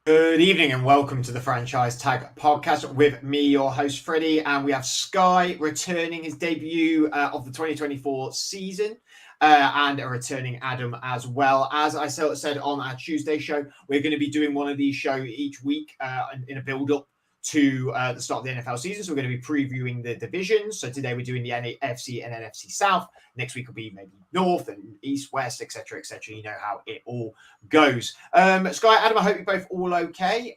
Good evening and welcome to the Franchise Tag Podcast with me, your host, Freddie, and we have Sky returning his debut of the 2024 season and a returning Adam as well. As I said on our Tuesday show, we're going to be doing one of these shows each week in a build-up to the start of the NFL season. So we're going to be previewing the divisions. So today we're doing the AFC and NFC South. Next week will be maybe North and East, West, etc., etc. You know how it all goes. Sky, Adam, I hope you're both all okay.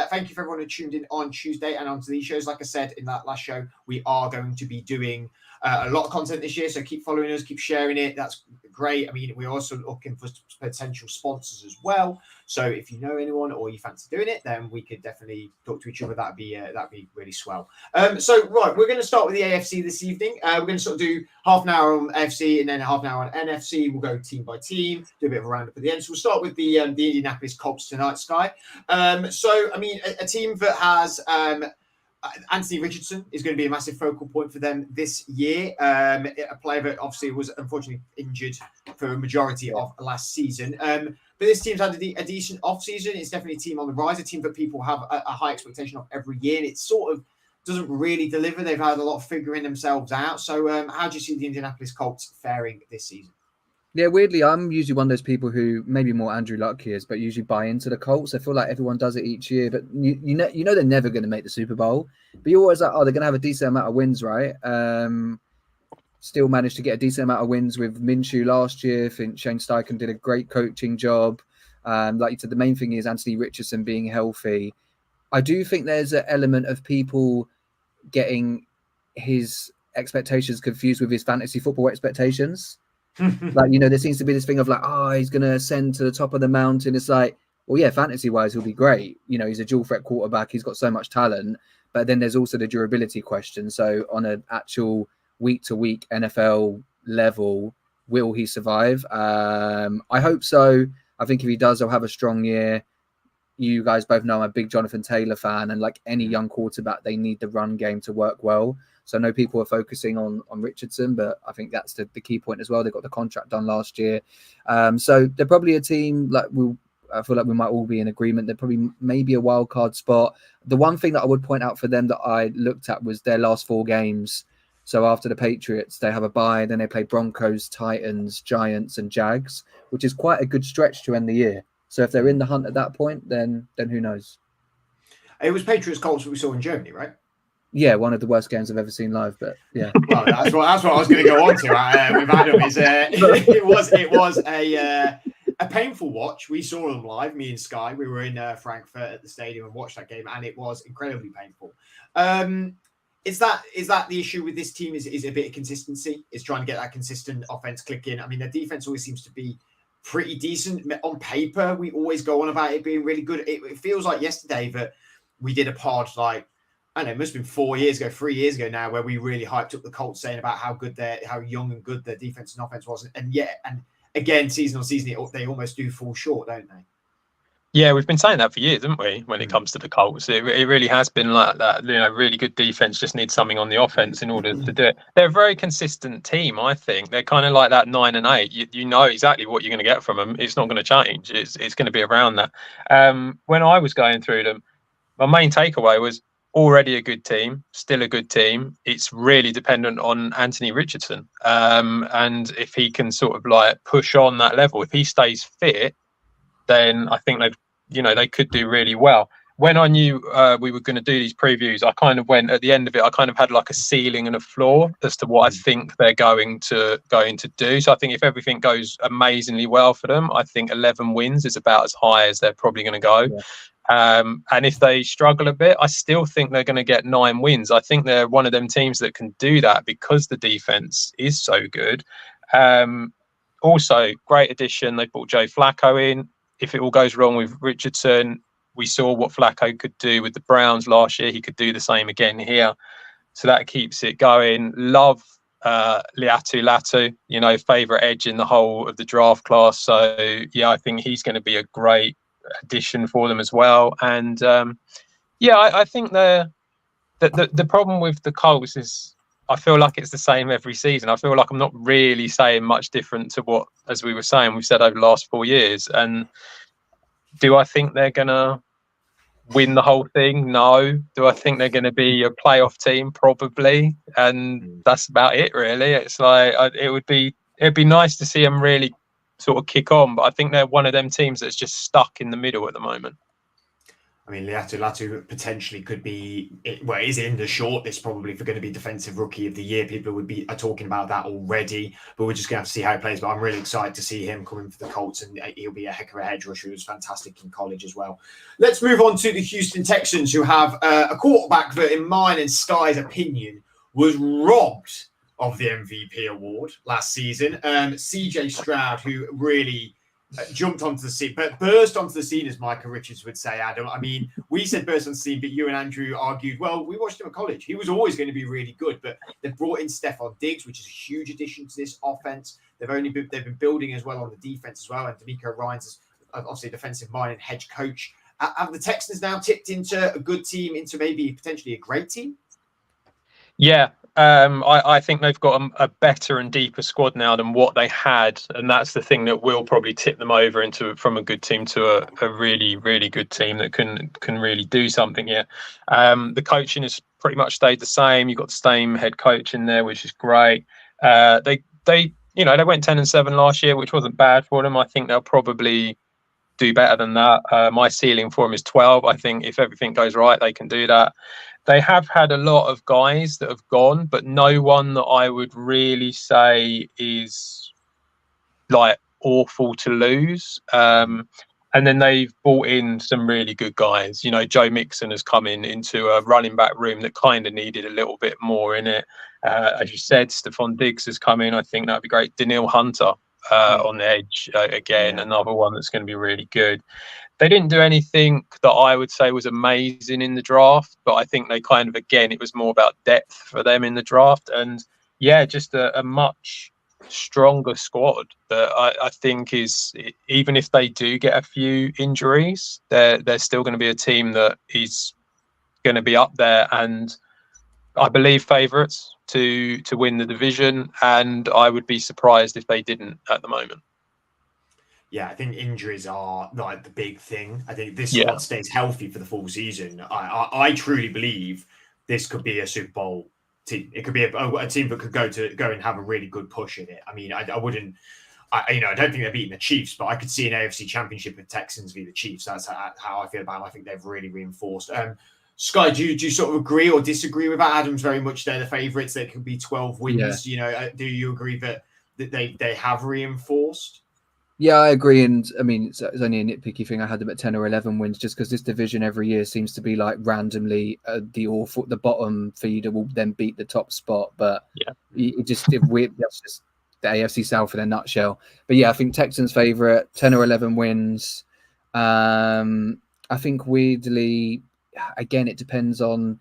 Thank you for everyone who tuned in on Tuesday and onto these shows. Like I said in that last show, we are going to be doing a lot of content this year, so keep following us, keep sharing it. That's great. I mean, we're also looking for potential sponsors as well. So if you know anyone or you fancy doing it, then we could definitely talk to each other. That'd be really swell. So right, we're going to start with the AFC this evening. We're going to sort of do half an hour on AFC and then half an hour on NFC. We'll go team by team, do a bit of a roundup at the end. So we'll start with the Indianapolis Colts tonight, Sky. So I mean, a team that has Anthony Richardson is going to be a massive focal point for them this year. A player that obviously was unfortunately injured for a majority of last season. But this team's had a decent off-season. It's definitely a team on the rise, a team that people have a high expectation of every year. And it sort of doesn't really deliver. They've had a lot of figuring themselves out. So how do you see the Indianapolis Colts faring this season? Yeah, weirdly, I'm usually one of those people who maybe more Andrew Luck is, but usually buy into the Colts. I feel like everyone does it each year, but you know they're never going to make the Super Bowl. But you're always like, oh, they're going to have a decent amount of wins, right? Still managed to get a decent amount of wins with Minshew last year. I think Shane Steichen did a great coaching job. Like you said, the main thing is Anthony Richardson being healthy. I do think there's an element of people getting his expectations confused with his fantasy football expectations. Like, there seems to be this thing of like, he's going to ascend to the top of the mountain. It's like, well, yeah, fantasy wise, he'll be great. He's a dual threat quarterback. He's got so much talent, but then there's also the durability question. So on an actual week to week NFL level, will he survive? I hope so. I think if he does, he'll have a strong year. You guys both know I'm a big Jonathan Taylor fan, and like any young quarterback, they need the run game to work well. So I know people are focusing on Richardson, but I think that's the key point as well. They got the contract done last year. So they're probably a team like I feel like we might all be in agreement. They're probably maybe a wild card spot. The one thing that I would point out for them that I looked at was their last 4 games. So after the Patriots, they have a bye. Then they play Broncos, Titans, Giants, and Jags, which is quite a good stretch to end the year. So if they're in the hunt at that point, then who knows? It was Patriots Colts that we saw in Germany, right? Yeah, one of the worst games I've ever seen live, but yeah. Well, that's what I was going to go on to with Adam. Is it was a painful watch. We saw them live, me and Sky. We were in Frankfurt at the stadium and watched that game, and it was incredibly painful. Is that the issue with this team? Is a bit of consistency? Is trying to get that consistent offense clicking? I mean, their defense always seems to be pretty decent on paper. We always go on about it being really good. It feels like yesterday that we did a pod like, I don't know, it must have been 3 years ago now, where we really hyped up the Colts, saying about how young and good their defense and offense was. And again, season on season, they almost do fall short, don't they? Yeah, we've been saying that for years, haven't we? When it comes to the Colts, it really has been like that. Really good defense just needs something on the offense in order to do it. They're a very consistent team, I think. They're kind of like that 9 and 8. You know exactly what you're going to get from them. It's not going to change. It's going to be around that. When I was going through them, my main takeaway was already a good team, still a good team. It's really dependent on Anthony Richardson, and if he can sort of like push on that level, if he stays fit, then I think they could do really well. When I knew we were going to do these previews, I kind of went at the end of it. I kind of had like a ceiling and a floor as to what I think they're going to do. So I think if everything goes amazingly well for them, I think 11 wins is about as high as they're probably going to go. Yeah. And if they struggle a bit, I still think they're going to get 9 wins. I think they're one of them teams that can do that because the defense is so good. Also, great addition. They brought Joe Flacco in. If it all goes wrong with Richardson, we saw what Flacco could do with the Browns last year. He could do the same again here. So that keeps it going. Love Latu, favourite edge in the whole of the draft class. So, yeah, I think he's going to be a great addition for them as well. And, I think the problem with the Colts is I feel like it's the same every season. I feel like I'm not really saying much different to what, as we were saying, we've said over the last 4 years. And do I think they're going to win the whole thing? No. Do I think they're going to be a playoff team? Probably. And that's about it, really. It's like it'd be nice to see them really sort of kick on, but I think they're one of them teams that's just stuck in the middle at the moment. I mean, Latu potentially could be, well, is in the shortlist probably for going to be Defensive Rookie of the Year. People are talking about that already, but we're just going to have to see how he plays. But I'm really excited to see him coming for the Colts, and he'll be a heck of a hedge rusher. He was fantastic in college as well. Let's move on to the Houston Texans, who have a quarterback that, in mine and Sky's opinion, was robbed of the MVP award last season. CJ Stroud, who really jumped onto the scene, but burst onto the scene, as Micah Richards would say, Adam. I mean, we said burst on the scene, but you and Andrew argued, well, we watched him at college. He was always going to be really good, but they've brought in Stephon Diggs, which is a huge addition to this offense. They've been building as well on the defense as well, and D'Amico Ryans, obviously a defensive-minded head coach. Have the Texans now tipped into a good team, into maybe potentially a great team? Yeah, I think they've got a better and deeper squad now than what they had, and that's the thing that will probably tip them over from a good team to a really, really good team that can really do something here. The coaching has pretty much stayed the same. You've got the same head coach in there, which is great. They went 10-7 last year, which wasn't bad for them. I think they'll probably do better than that. My ceiling for them is 12. I think if everything goes right, they can do that. They have had a lot of guys that have gone, but no one that I would really say is like awful to lose. And then they've brought in some really good guys. You know, Joe Mixon has come into a running back room that kind of needed a little bit more in it. As you said, Stephon Diggs has come in. I think that'd be great. Danielle Hunter on the edge again, another one that's going to be really good. They didn't do anything that I would say was amazing in the draft, but I think they kind of, again, it was more about depth for them in the draft. And yeah, just a much stronger squad that I think is, even if they do get a few injuries, they're still going to be a team that is going to be up there, and I believe favourites to win the division. And I would be surprised if they didn't at the moment. Yeah, I think injuries are like the big thing. I think this squad stays healthy for the full season. I truly believe this could be a Super Bowl team. It could be a team that could go and have a really good push in it. I mean, I don't think they're beating the Chiefs, but I could see an AFC Championship with Texans v the Chiefs. That's how I feel about them. I think they've really reinforced. Sky, do you sort of agree or disagree with that? Adam's very much they're the favourites. They could be 12 wins. Yeah. You know, do you agree that they have reinforced? Yeah, I agree. And I mean, it's only a nitpicky thing. I had them at 10 or 11 wins just because this division every year seems to be like randomly the bottom feeder will then beat the top spot. But that's just the AFC South in a nutshell. But yeah, I think Texans favourite, 10 or 11 wins. I think weirdly, again, it depends on,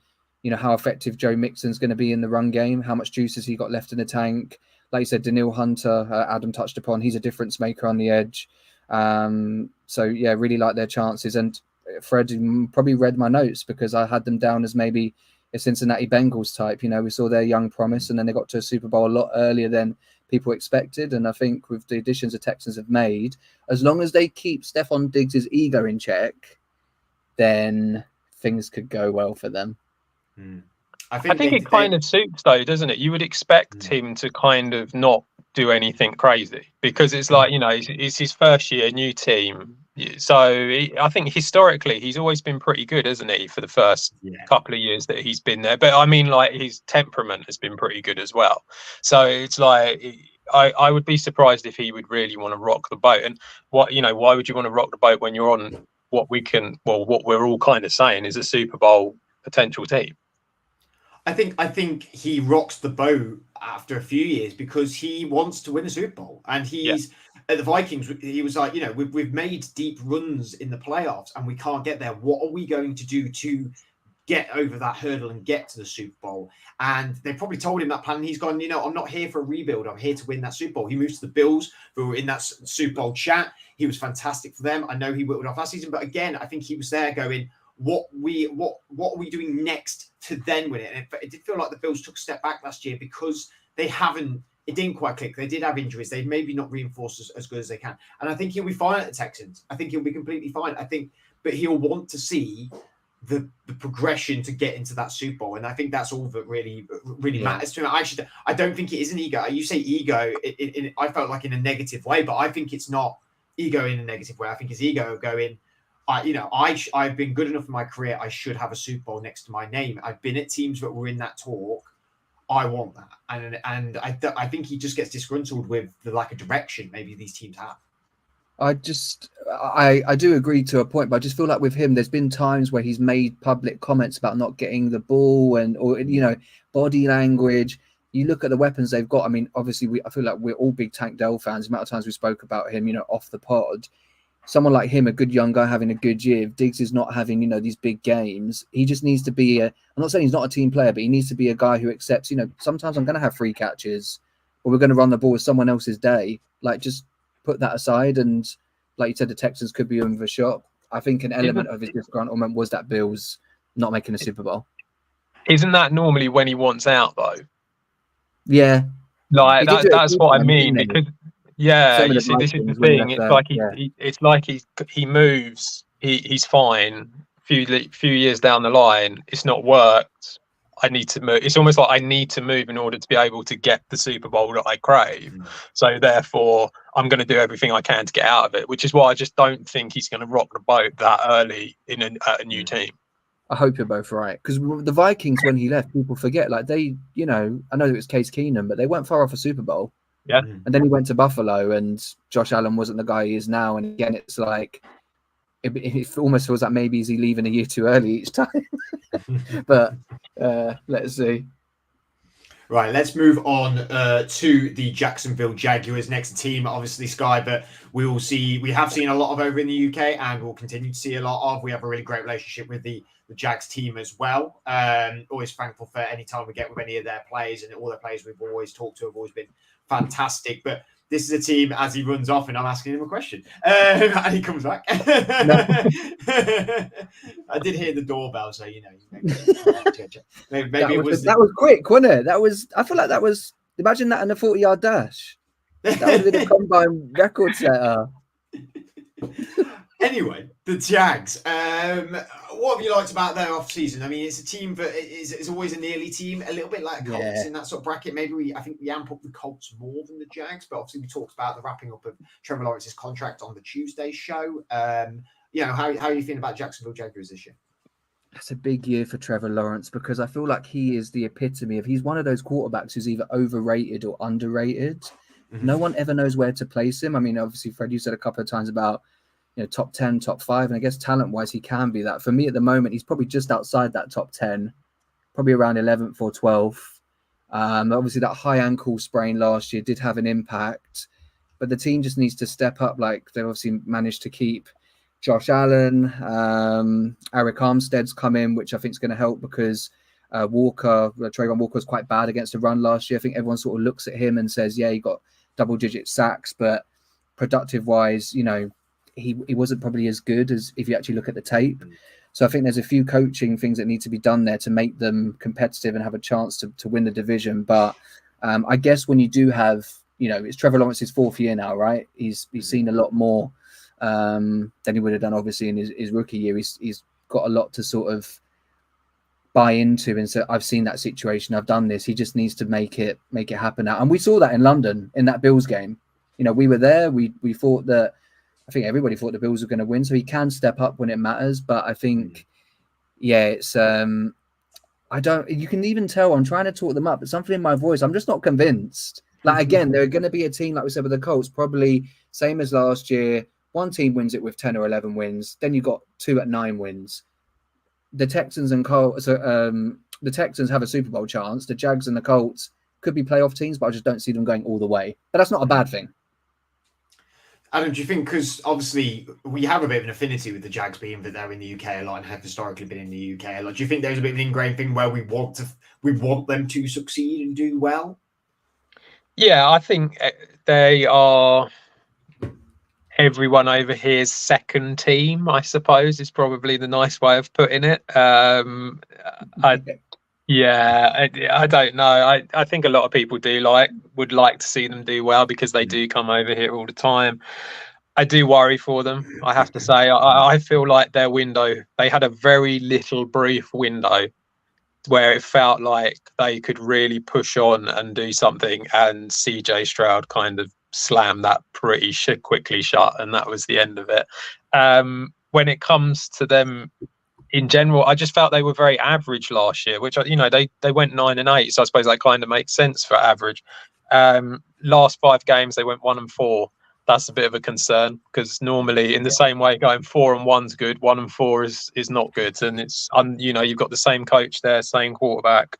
how effective Joe Mixon's going to be in the run game. How much juice has he got left in the tank? Like you said, Danielle Hunter, Adam touched upon, he's a difference maker on the edge. So, yeah, really like their chances. And Fred probably read my notes because I had them down as maybe a Cincinnati Bengals type. We saw their young promise, and then they got to a Super Bowl a lot earlier than people expected. And I think with the additions the Texans have made, as long as they keep Stephon Diggs' ego in check, then things could go well for them. I think it kind of suits, though, doesn't it? You would expect him to kind of not do anything crazy because it's like, it's his first year, new team. So I think historically he's always been pretty good, hasn't he, for the first couple of years that he's been there. But I mean, like, his temperament has been pretty good as well. So it's like, I would be surprised if he would really want to rock the boat. And why would you want to rock the boat when you're on what we're all kind of saying is a Super Bowl potential team? I think he rocks the boat after a few years because he wants to win a Super Bowl. And he's at the Vikings. He was like, we've made deep runs in the playoffs and we can't get there. What are we going to do to get over that hurdle and get to the Super Bowl? And they probably told him that plan. And he's gone, I'm not here for a rebuild. I'm here to win that Super Bowl. He moves to the Bills, who were in that Super Bowl chat. He was fantastic for them. I know he whittled off last season, but again, I think he was there going, what are we doing next to then win it? And it did feel like the Bills took a step back last year because it didn't quite click. They did have injuries. They maybe not reinforced as good as they can. And I think he'll be fine at the Texans. I think he'll be completely fine. But he'll want to see the progression to get into that Super Bowl, and I think that's all that really matters to him. I don't think it is an ego. You say ego, I felt like in a negative way, but I think it's not ego in a negative way. I think it's ego going, I've been good enough in my career. I should have a Super Bowl next to my name. I've been at teams that were in that talk. I want that, and I think he just gets disgruntled with the lack of direction maybe these teams have. I do agree to a point, but I just feel like with him, there's been times where he's made public comments about not getting the ball or body language. You look at the weapons they've got. I mean, obviously, I feel like we're all big Tank Dell fans. The amount of times we spoke about him, off the pod. Someone like him, a good young guy having a good year. If Diggs is not having, these big games, he just needs to be I'm not saying he's not a team player, but he needs to be a guy who accepts, sometimes I'm going to have 3 catches or we're going to run the ball with someone else's day. Like, just put that aside. And like you said, the Texans could be in for a shot. I think an element of his disgruntlement was that Bills not making a Super Bowl. Isn't that normally when he wants out, though? Yeah. Like, that's what I mean. Because, you see, this is the thing. It's like he moves, he's fine. Few years down the line, it's not worked. I need to move. It's almost like I need to move in order to be able to get the Super Bowl that I crave. So therefore, I'm going to do everything I can to get out of it, which is why I just don't think he's going to rock the boat that early in a new team. I hope you're both right. Because the Vikings, when he left, people forget. Like they, I know it was Case Keenum, but they weren't far off a Super Bowl. Yeah. And then he went to Buffalo and Josh Allen wasn't the guy he is now. And again, it's like, it almost feels like maybe is he leaving a year too early each time. But let's see. Right, let's move on to the Jacksonville Jaguars, next team, obviously Sky, but we have seen a lot of over in the UK and we'll continue to see a lot of. We have a really great relationship with the Jags team as well. Always thankful for any time we get with any of their players, and all the players we've always talked to have always been fantastic. But this is a team, as he runs off and I'm asking him a question, and he comes back. I did hear the doorbell, so maybe that was quick, wasn't it? I feel like that was, imagine that in a 40-yard dash. That would have been a combine record setter. Anyway, the Jags. What have you liked about their off-season? I mean, it's a team that is always a nearly team, a little bit like Colts in that sort of bracket. Maybe I think we amp up the Colts more than the Jags, but obviously we talked about the wrapping up of Trevor Lawrence's contract on the Tuesday show. How are you feeling about Jacksonville Jaguars this year? That's a big year for Trevor Lawrence because I feel like he is the epitome of, he's one of those quarterbacks who's either overrated or underrated. Mm-hmm. No one ever knows where to place him. I mean, obviously, Fred, you said a couple of times about, top 10, top 5, and I guess talent-wise, he can be that. For me at the moment, he's probably just outside that top 10, probably around 11th or 12th. Obviously, that high ankle sprain last year did have an impact, but the team just needs to step up. Like, they obviously managed to keep Josh Allen. Arik Armstead's come in, which I think is going to help because Trayvon Walker was quite bad against the run last year. I think everyone sort of looks at him and says, yeah, he got double-digit sacks, but productive-wise, he wasn't probably as good as if you actually look at the tape. So I think there's a few coaching things that need to be done there to make them competitive and have a chance to win the division. But I guess when you do have, it's Trevor Lawrence's 4th year now, right? He's seen a lot more than he would have done, obviously, in his rookie year. He's got a lot to sort of buy into, and so I've seen that situation. I've done this. He just needs to make it happen now. And we saw that in London in that Bills game. We were there. We thought that. I think everybody thought the Bills were going to win, so he can step up when it matters. But I think, it's you can even tell I'm trying to talk them up, but something in my voice, I'm just not convinced. Like, again, they're going to be a team, like we said with the Colts, probably same as last year. One team wins it with 10 or 11 wins. Then you got 2 at 9 wins. The Texans and Colts, the Texans have a Super Bowl chance. The Jags and the Colts could be playoff teams, but I just don't see them going all the way. But that's not a bad thing. Adam, do you think, because obviously we have a bit of an affinity with the Jags being that they're in the UK a lot and have historically been in the UK a lot, do you think there's a bit of an ingrained thing where we want them to succeed and do well? Yeah, I think they are everyone over here's second team, I suppose, is probably the nice way of putting it. I don't know. I think a lot of people would like to see them do well because they do come over here all the time. I do worry for them. I have to say, I feel like their window, they had a very little brief window where it felt like they could really push on and do something, and CJ Stroud kind of slammed that pretty quickly shut, and that was the end of it. When it comes to them in general, I just felt they were very average last year, which, you know, they went 9-8, so I suppose that kind of makes sense for average. Last 5 games they went 1-4. That's a bit of a concern, because normally, in the same way, going 4-1's good, 1-4 is not good, and it's you know, you've got the same coach there, same quarterback.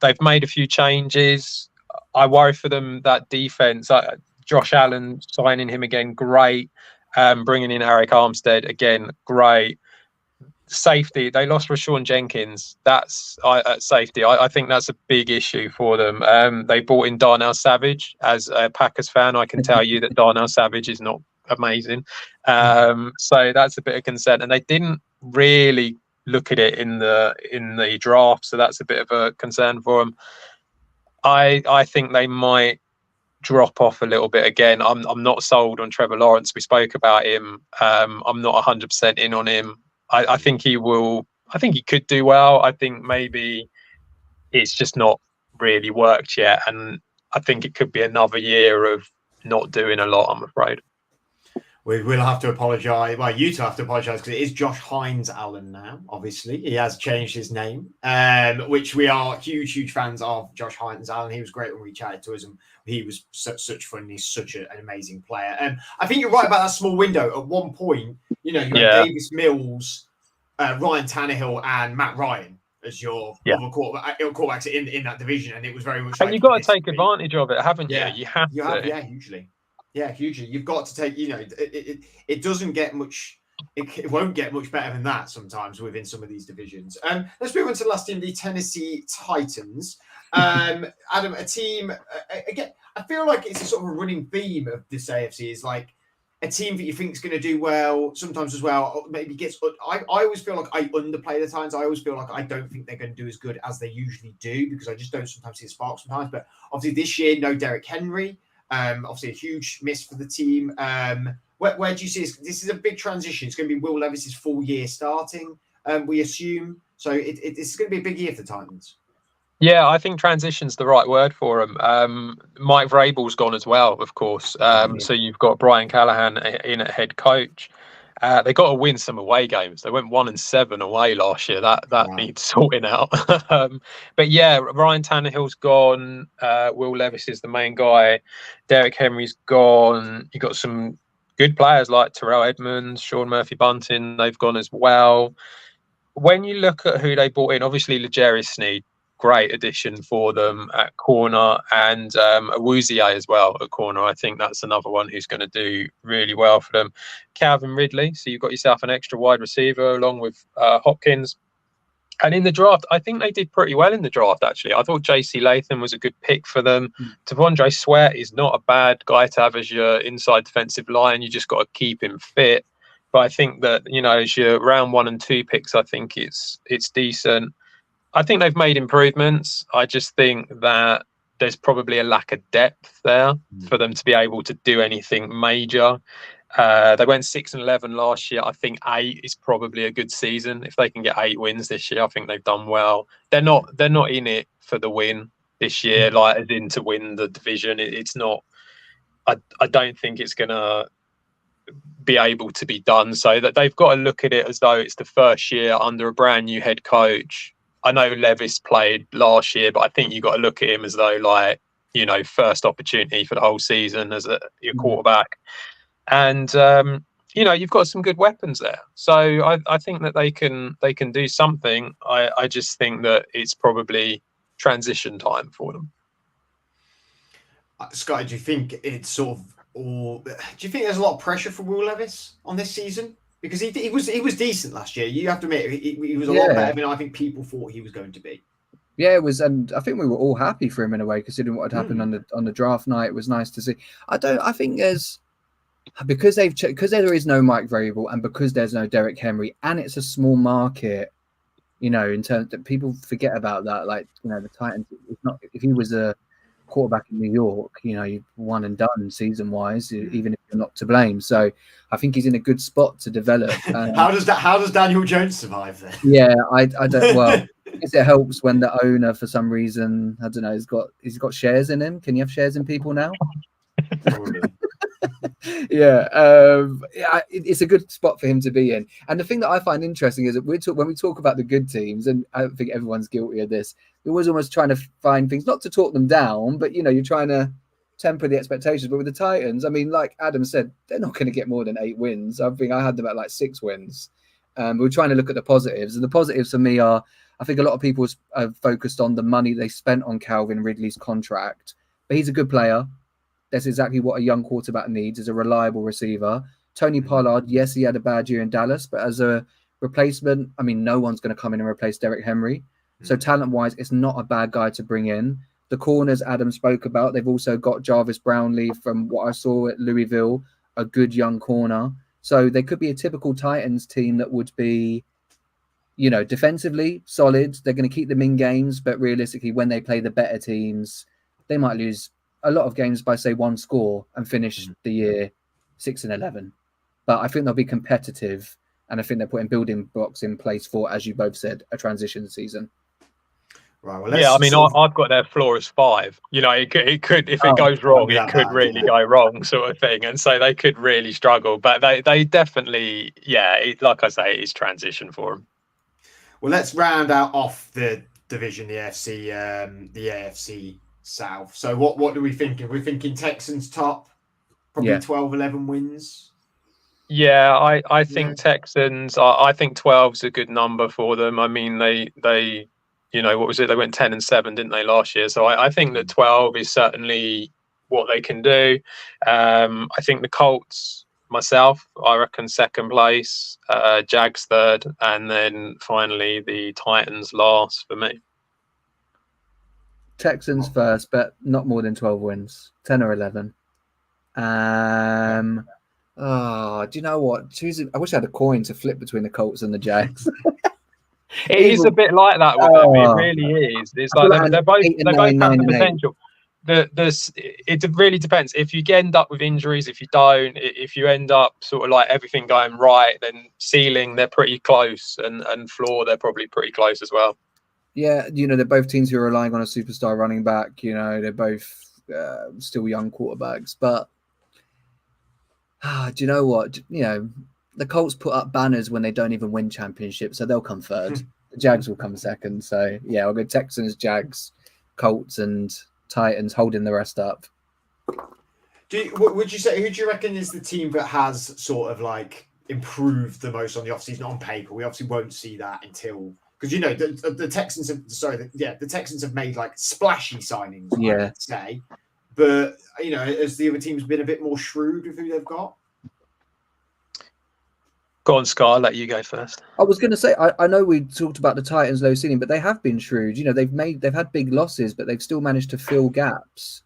They've made a few changes. I worry for them, that defense. Josh Allen, signing him again, great. Bringing in Eric Armstead again, great. Safety, they lost Rashawn Jenkins. That's at safety. I think that's a big issue for them. They brought in Darnell Savage. As a Packers fan, I can tell you that Darnell Savage is not amazing. So that's a bit of concern. And they didn't really look at it in the draft, so that's a bit of a concern for them. I think they might drop off a little bit again. I'm not sold on Trevor Lawrence. We spoke about him. I'm not 100% in on him. I think he will. I think he could do well. I think maybe it's just not really worked yet, and I think it could be another year of not doing a lot, I'm afraid. We will have to apologise. Well, you two have to apologise, because it is Josh Hines Allen now. Obviously, he has changed his name, which we are huge fans of. Josh Hines Allen. He was great when we chatted to him. He was such fun. He's such an amazing player. I think you're right about that small window. At one point, you know, you had Davis Mills, Ryan Tannehill, and Matt Ryan as your other quarterbacks in that division, and it was very much. And you've got to take advantage of it, haven't you? You have to. Hugely. Yeah, hugely. You've got to take. You know, it doesn't get much. It won't get much better than that sometimes within some of these divisions. Let's move on to the last team, the Tennessee Titans. Adam, a team again. I feel like it's a sort of a running theme of this AFC is like a team that you think is going to do well sometimes as well. Maybe gets. I always feel like I underplay the Titans. I always feel like I don't think they're going to do as good as they usually do, because I just don't sometimes see a spark sometimes. But obviously this year, no Derrick Henry. Obviously a huge miss for the team. Where do you see this? This is a big transition. It's going to be Will Levis's full year starting, we assume. So it's going to be a big year for the Titans. Yeah, I think transition's the right word for them. Mike Vrabel's gone as well, of course. So you've got Brian Callahan in at head coach. They got to win some away games. They went 1-7 away last year. That needs sorting out. But yeah, Ryan Tannehill's gone. Will Levis is the main guy. Derrick Henry's gone. You got some good players like Terrell Edmonds, Sean Murphy-Bunting. They've gone as well. When you look at who they brought in, obviously L'Jarius Sneed, great addition for them at corner, and Awuzie as well at corner. I think that's another one who's going to do really well for them. Calvin Ridley, so you've got yourself an extra wide receiver along with Hopkins. And in the draft, I think they did pretty well in the draft, actually. I thought J.C. Latham was a good pick for them. T'Vondre Sweat is not a bad guy to have as your inside defensive line. You just got to keep him fit. But I think that, you know, as your round 1 and 2 picks, I think it's decent. I think they've made improvements. I just think that there's probably a lack of depth there for them to be able to do anything major. They went 6-11 last year. I think 8 is probably a good season. If they can get 8 wins this year, I think they've done well. They're not in it for the win this year, like as in to win the division. It's not. I don't think it's gonna be able to be done. So that they've got to look at it as though it's the first year under a brand new head coach. I know Levis played last year, but I think you've got to look at him as though, like, you know, first opportunity for the whole season as your quarterback. And, you know, you've got some good weapons there. So I think that they can do something. I just think that it's probably transition time for them. Scott, do you think it's sort of, or do you think there's a lot of pressure for Will Levis on this season? Because he was decent last year. You have to admit he was a lot better than I think people thought he was going to be. Yeah, it was, and I think we were all happy for him in a way, considering what had happened on the draft night. It was nice to see. I think there's because there is no Mike Vrabel, and because there's no Derrick Henry, and it's a small market. You know, in terms that people forget about that. Like, you know, the Titans. It's not if he was a quarterback in New York, you've one and done season wise, even if you're not to blame. So I think he's in a good spot to develop. How does Daniel Jones survive then? Yeah, I don't. Well, I guess it helps when the owner, for some reason, I don't know, he's got shares in him. Can you have shares in people now? Yeah, it's a good spot for him to be in. And the thing that I find interesting is that when we talk about the good teams, and I think everyone's guilty of this, you're always almost trying to find things, not to talk them down, but you're trying to temper the expectations. But with the Titans, I mean, like Adam said, they're not going to get more than 8 wins. I think I had them at like 6 wins. We're trying to look at the positives, and the positives for me are, I think a lot of people have focused on the money they spent on Calvin Ridley's contract, but he's a good player. That's exactly what a young quarterback needs, is a reliable receiver. Tony Pollard, yes, he had a bad year in Dallas, but as a replacement, I mean, no one's going to come in and replace Derrick Henry. So talent-wise, it's not a bad guy to bring in. The corners Adam spoke about, they've also got Jarvis Brownlee from what I saw at Louisville, a good young corner. So they could be a typical Titans team that would be, defensively solid. They're going to keep them in games, but realistically, when they play the better teams, they might lose a lot of games by, say, 1 score and finish the year 6-11. But I think they'll be competitive, and I think they're putting building blocks in place for, as you both said, a transition season. Right. Well, yeah, I mean, I've got their floor as 5. It could if it goes wrong, it could really go wrong, sort of thing. And so they could really struggle. But they definitely, like I say, it's transition for them. Well, let's round out off the division, the AFC South. So what do we think? We're thinking Texans top, probably 12-11 wins. Yeah, I think Texans. I think 12's a good number for them. I mean, they what was it? They went 10-7, didn't they, last year? So I think that 12 is certainly what they can do. I think the Colts, myself, I reckon 2nd place, Jags 3rd, and then finally the Titans last for me. Texans first, but not more than 12 wins, 10 or 11. Do you know what? I wish I had a coin to flip between the Colts and the Jags. It is a bit like that with them. It really is. It's like they're both have the potential. It really depends. If you end up with injuries, if you don't, if you end up sort of like everything going right, then ceiling they're pretty close, and floor they're probably pretty close as well. Yeah, they're both teams who are relying on a superstar running back. They're both still young quarterbacks. But do you know what? The Colts put up banners when they don't even win championships, so they'll come 3rd. The Jags will come 2nd. So, I'll go Texans, Jags, Colts, and Titans holding the rest up. Would you say, who do you reckon is the team that has sort of like improved the most on the offseason on paper? We obviously won't see that until... Because the Texans have the Texans have made like splashy signings, I would say. But has the other teams been a bit more shrewd with who they've got? Go on, Scar. I'll let you go first. I was going to say, I know we talked about the Titans' low ceiling, but they have been shrewd. They've had big losses, but they've still managed to fill gaps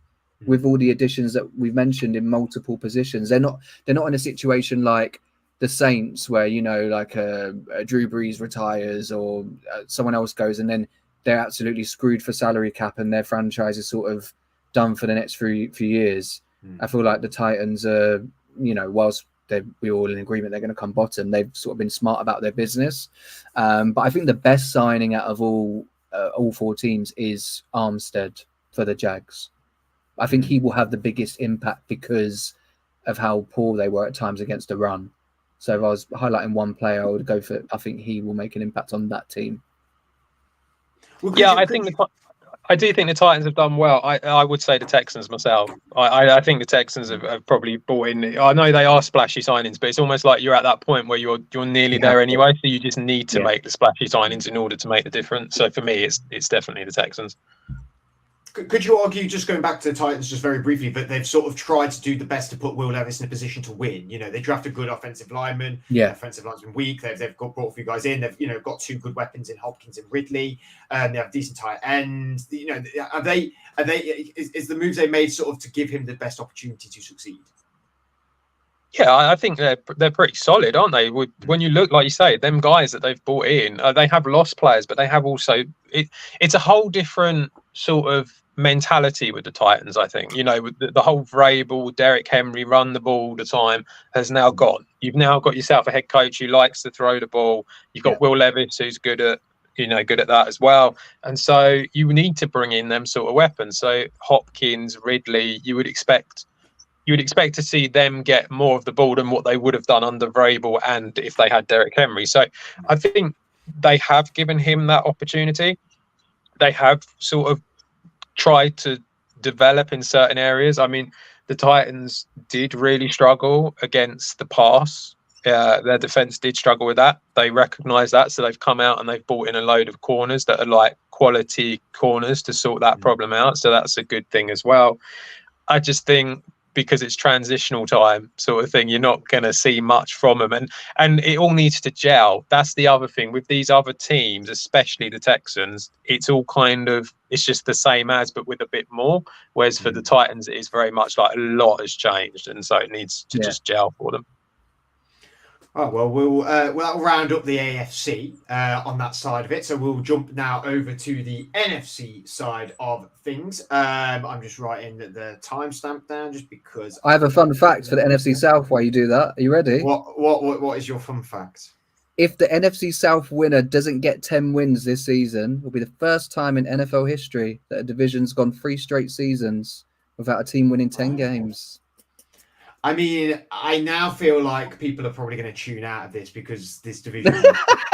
with all the additions that we've mentioned in multiple positions. They're not in a situation like the Saints where like a Drew Brees retires or someone else goes, and then they're absolutely screwed for salary cap and their franchise is sort of done for the next few years. I feel like the Titans are, whilst we're all in agreement they're going to come bottom, they've sort of been smart about their business. But I think the best signing out of all 4 teams is Armstead for the Jags. I think he will have the biggest impact because of how poor they were at times against the run. So if I was highlighting one player, I would go for, I think he will make an impact on that team. Well, I do think the Titans have done well. I would say the Texans myself. I think the Texans have probably bought in. I know they are splashy signings, but it's almost like you're at that point where you're nearly there anyway. So you just need to make the splashy signings in order to make the difference. So for me, it's definitely the Texans. Could you argue, just going back to the Titans just very briefly, but they've sort of tried to do the best to put Will Levis in a position to win? They drafted good offensive linemen. Offensive line's been weak. They've brought a few guys in. They've got 2 good weapons in Hopkins and Ridley. They have decent tight ends. Is the moves they made sort of to give him the best opportunity to succeed? Yeah, I think they're pretty solid, aren't they? When you look, like you say, them guys that they've brought in, they have lost players, but they have also it's a whole different sort of mentality with the Titans. I think, with the whole Vrabel, Derrick Henry run the ball all the time has now gone. You've now got yourself a head coach who likes to throw the ball. You've got Will Levis, who's good at that as well. And so you need to bring in them sort of weapons. So Hopkins, Ridley, you would expect to see them get more of the ball than what they would have done under Vrabel and if they had Derrick Henry. So I think they have given him that opportunity. They have sort of tried to develop in certain areas. I mean, the Titans did really struggle against the pass. Their defense did struggle with that. They recognize that. So they've come out and they've brought in a load of corners that are like quality corners to sort that problem out. So that's a good thing as well. I just think because it's transitional time sort of thing, you're not going to see much from them. And it all needs to gel. That's the other thing with these other teams, especially the Texans. It's all it's just the same as, but with a bit more. Whereas for the Titans, it is very much like a lot has changed. And so it needs to just gel for them. Oh, well, that'll round up the AFC on that side of it. So we'll jump now over to the NFC side of things. I'm just writing the timestamp down just because I have a fun fact for the NFC South while you do that. Are you ready? What is your fun fact? If the NFC South winner doesn't get 10 wins this season, it will be the first time in NFL history that a division's gone 3 straight seasons without a team winning 10 games. I mean, I now feel like people are probably going to tune out of this because this division is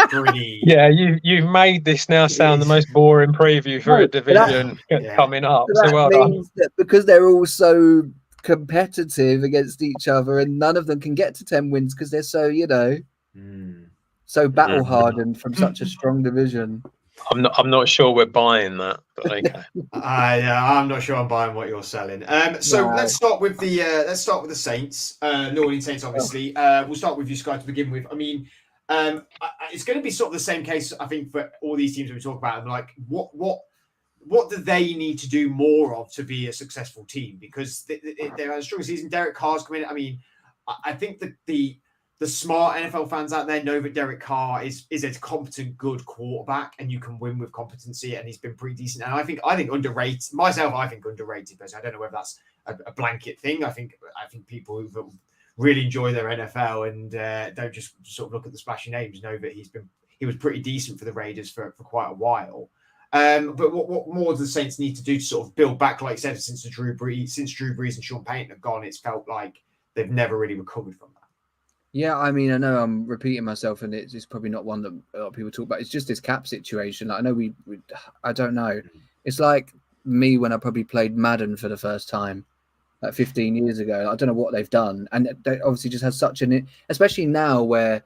pretty... Yeah, you've made this now sound the most boring preview for a division coming up. So well done. Because they're all so competitive against each other and none of them can get to 10 wins because they're so, so battle-hardened from such a strong division. I'm not sure we're buying that, but okay. I'm not sure I'm buying what you're selling. Let's start with the Saints, New Orleans Saints. Obviously, we'll start with you, Sky, to begin with. I mean, it's going to be sort of the same case, I think, for all these teams we talk about. And like, what do they need to do more of to be a successful team? Because they're a strong season. Derek Carr's coming in. I mean, I think that the smart NFL fans out there know that Derek Carr is a competent, good quarterback, and you can win with competency, and he's been pretty decent. And I think underrated myself. I think underrated, but I don't know whether that's a blanket thing. I think people who really enjoy their NFL and don't just sort of look at the splashy names know that he was pretty decent for the Raiders for quite a while. But what more do the Saints need to do to sort of build back? Like I said, since Drew Brees and Sean Payton have gone, it's felt like they've never really recovered from that. Yeah, I mean, I know I'm repeating myself, and it's probably not one that a lot of people talk about. It's just this cap situation. Like, I know I don't know. It's like me when I probably played Madden for the first time, like 15 years ago. I don't know what they've done, and they obviously just has such especially now where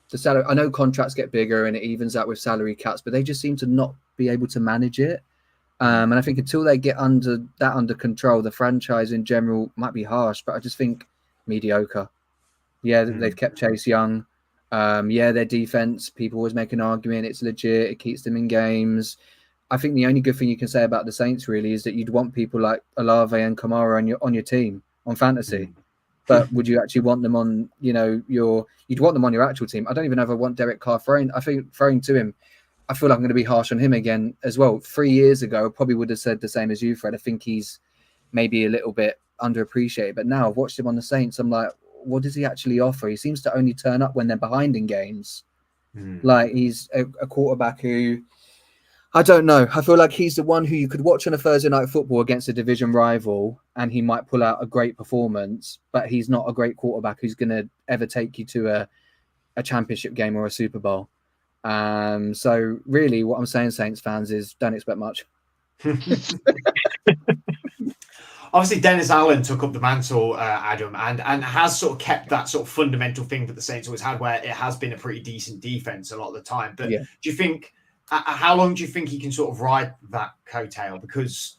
the salary. I know contracts get bigger and it evens out with salary caps, but they just seem to not be able to manage it. And I think until they get under control, the franchise in general might be harsh, but I just think mediocre. Yeah, they've kept Chase Young. Their defense, people always make an argument. It's legit. It keeps them in games. I think the only good thing you can say about the Saints really is that you'd want people like Olave and Kamara on your team on fantasy. But would you actually want them on, you'd want them on your actual team? I don't even know if I want Derek Carr throwing to him. I feel like I'm going to be harsh on him again as well. 3 years ago, I probably would have said the same as you, Fred. I think he's maybe a little bit underappreciated. But now I've watched him on the Saints. I'm like, what does he actually offer? He seems to only turn up when they're behind in games. Like he's a quarterback who, I don't know. I feel like he's the one who you could watch on a Thursday night football against a division rival and he might pull out a great performance, but he's not a great quarterback who's going to ever take you to a championship game or a Super Bowl. So really what I'm saying, Saints fans, is don't expect much. Obviously, Dennis Allen took up the mantle, Adam, and has sort of kept that sort of fundamental thing that the Saints always had, where it has been a pretty decent defense a lot of the time. But do you think, how long do you think he can sort of ride that coattail? Because,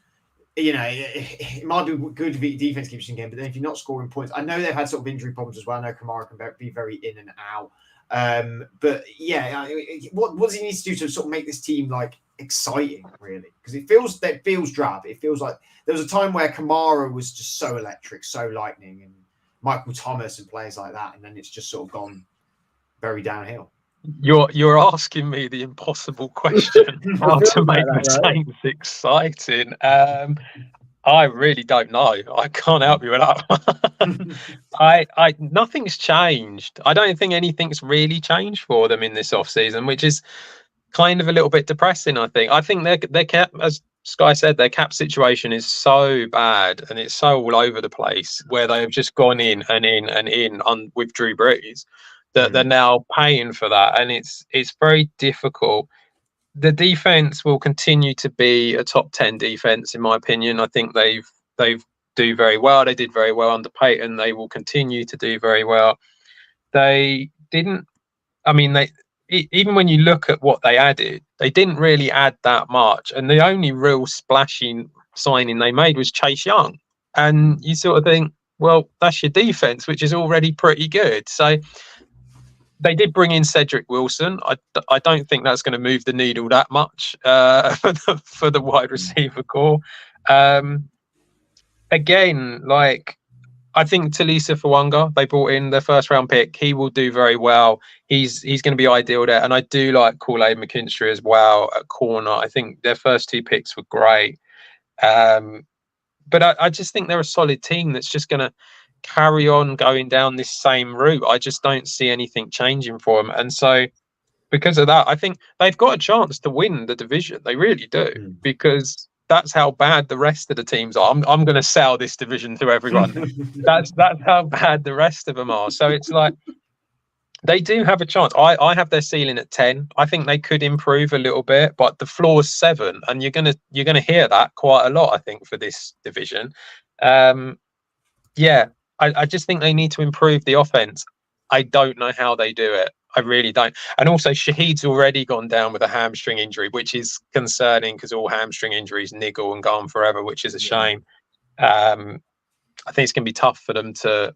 it might be good if the defense keeps in game, but then if you're not scoring points, I know they've had sort of injury problems as well. I know Kamara can be very in and out. But what does he need to do to sort of make this team like exciting, really? Because it feels drab. It feels like there was a time where Kamara was just so electric, so lightning, and Michael Thomas and players like that, and then it's just sort of gone very downhill. You're asking me the impossible question: how to make the Saints exciting. I really don't know. I can't help you with that one. Nothing's changed. I don't think anything's really changed for them in this offseason, which is kind of a little bit depressing. I think their cap, as Sky said, their cap situation is so bad and it's so all over the place, where they've just gone in and in and in on with Drew Brees, that they're now paying for that, and it's very difficult. The defense will continue to be a top 10 defense, in my opinion. I think they've do very well. They did very well under Peyton. They will continue to do very well. They didn't. I mean, even when you look at what they added, they didn't really add that much. And the only real splashing signing they made was Chase Young. And you sort of think, well, that's your defense, which is already pretty good. So they did bring in Cedric Wilson. I don't think that's going to move the needle that much for the wide receiver core. Again, like, I think Talisa Fawanga, they brought in their first round pick. He will do very well. He's going to be ideal there. And I do like Kool-Aid McKinstry as well at corner. I think their first 2 picks were great. But I just think they're a solid team that's just going to carry on going down this same route. I just don't see anything changing for them. And so because of that, I think they've got a chance to win the division. They really do, because that's how bad the rest of the teams are. I'm going to sell this division to everyone. That's how bad the rest of them are. So it's like they do have a chance. I have their ceiling at 10. I think they could improve a little bit, but the floor is 7, and you're gonna hear that quite a lot, I think, for this division. I just think they need to improve the offense. I don't know how they do it. I really don't. And also, Shaheed's already gone down with a hamstring injury, which is concerning, because all hamstring injuries niggle and go on forever, which is a shame. I think it's going to be tough for them to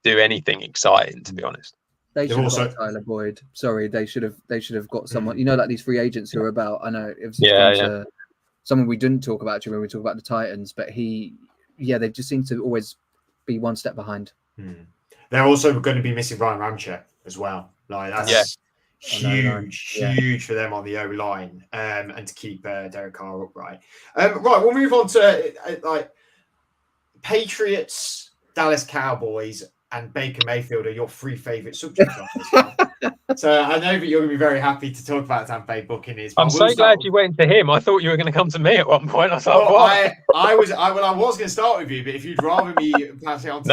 do anything exciting, to be honest. They should have got Tyler Boyd. Sorry, they should have got someone. You know, like these free agents who are about. I know it was someone we didn't talk about when we talk about the Titans, but they just seem to always be one step behind. They're also going to be missing Ryan Ramczyk as well. Like, that's huge for them on the O-line, and to keep Derek Carr upright. Right, we'll move on to like Patriots, Dallas Cowboys, and Baker Mayfield are your 3 favorite subjects on this one. So I know that you're going to be very happy to talk about Tampa Bay Buccaneers. I'm so glad you went to him. I thought you were going to come to me at one point. I thought, I was going to start with you, but if you'd rather me pass it on to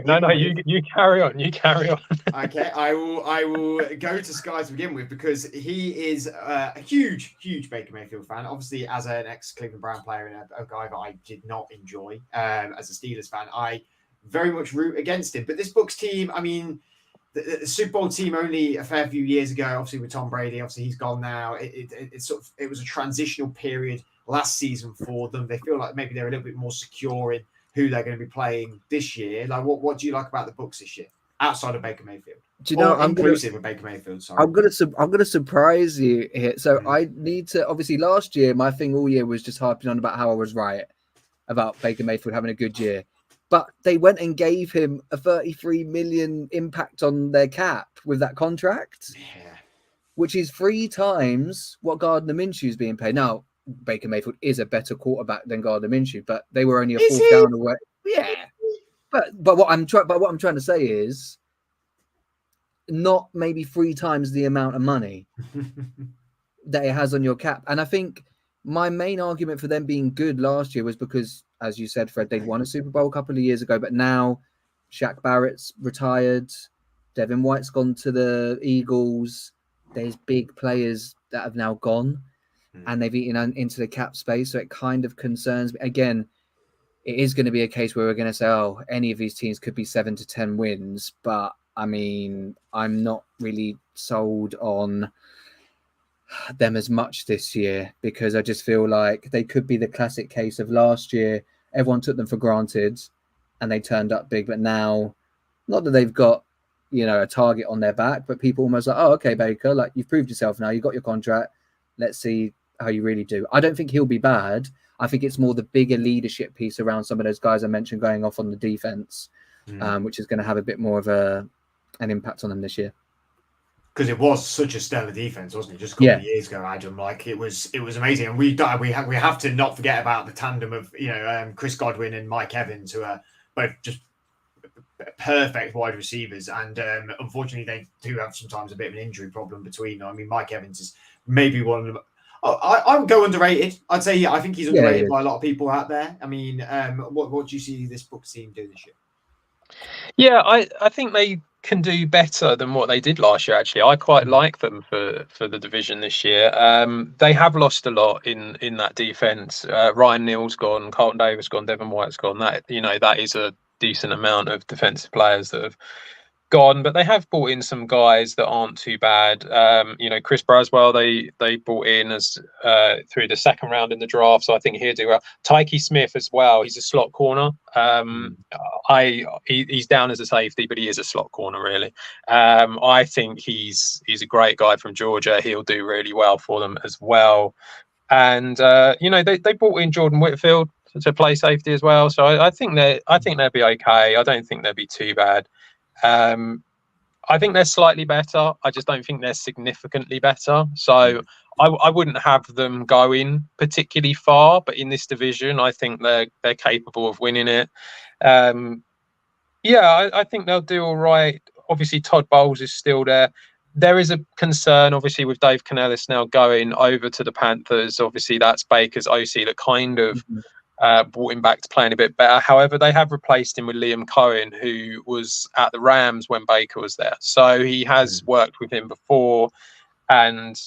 No, you carry on. You carry on. Okay, I will go to Sky to begin with, because he is a huge Baker Mayfield fan. Obviously, as an ex-Cleveland Brown player and a guy that I did not enjoy as a Steelers fan, I very much root against him. But this Bucs team, I mean, the Super Bowl team only a fair few years ago, obviously with Tom Brady, obviously he's gone now. It was a transitional period last season for them. They feel like maybe they're a little bit more secure in who they're going to be playing this year. Like, what do you like about the Bucs this year, outside of Baker Mayfield? Do you know, I'm inclusive of Baker Mayfield. Sorry, I'm gonna surprise you here. So I need to, obviously, last year my thing all year was just harping on about how I was right about Baker Mayfield having a good year. But they went and gave him a $33 million impact on their cap with that contract, which is 3 times what Gardner Minshew is being paid. Now, Baker Mayfield is a better quarterback than Gardner Minshew, but they were only a 4th down away. Yeah, but what I'm trying to say is not maybe 3 times the amount of money that it has on your cap. And I think my main argument for them being good last year was because, as you said, Fred, they'd won a Super Bowl a couple of years ago, but now Shaq Barrett's retired, Devin White's gone to the Eagles. There's big players that have now gone, and they've eaten into the cap space, so it kind of concerns me. Again, it is going to be a case where we're going to say, oh, any of these teams could be 7 to 10 wins, but I mean, I'm not really sold on them as much this year, because I just feel like they could be the classic case of last year. Everyone took them for granted and they turned up big, but now, not that they've got, a target on their back, but people almost like, oh, okay, Baker, like, you've proved yourself now, you got your contract, let's see how you really do. I don't think he'll be bad. I think it's more the bigger leadership piece around some of those guys I mentioned going off on the defense, which is going to have a bit more of an impact on them this year. because it was such a stellar defense, wasn't it? Just a couple of years ago, Adam. Like it was amazing, and we have to not forget about the tandem of Chris Godwin and Mike Evans, who are both just perfect wide receivers, and unfortunately they do have sometimes a bit of an injury problem between them. I mean, Mike Evans is maybe one of them. I would go underrated. I'd say I think he's underrated by a lot of people out there. I mean, what do you see this Bucs team do this year? Yeah, I think they can do better than what they did last year. Actually, I quite like them for the division this year. They have lost a lot in that defense. Ryan Neal's gone, Carlton Davis gone, Devin White's gone. That is a decent amount of defensive players that have gone, but they have brought in some guys that aren't too bad. Chris Braswell they brought in as through the second round in the draft, so I think he'll do well. Tyke Smith as well, he's a slot corner. He's down as a safety, but he is a slot corner really. I think he's a great guy from Georgia. He'll do really well for them as well. And they brought in Jordan Whitfield to play safety as well, so I think they'll be okay. I don't think they'll be too bad. I think they're slightly better. I just don't think they're significantly better. So I wouldn't have them going particularly far, but in this division, I think they're capable of winning it. I think they'll do all right. Obviously, Todd Bowles is still there. There is a concern, obviously, with Dave Canellis now going over to the Panthers. Obviously, that's Baker's OC that kind of brought him back to playing a bit better. However, they have replaced him with Liam Cohen, who was at the Rams when Baker was there. So he has worked with him before, and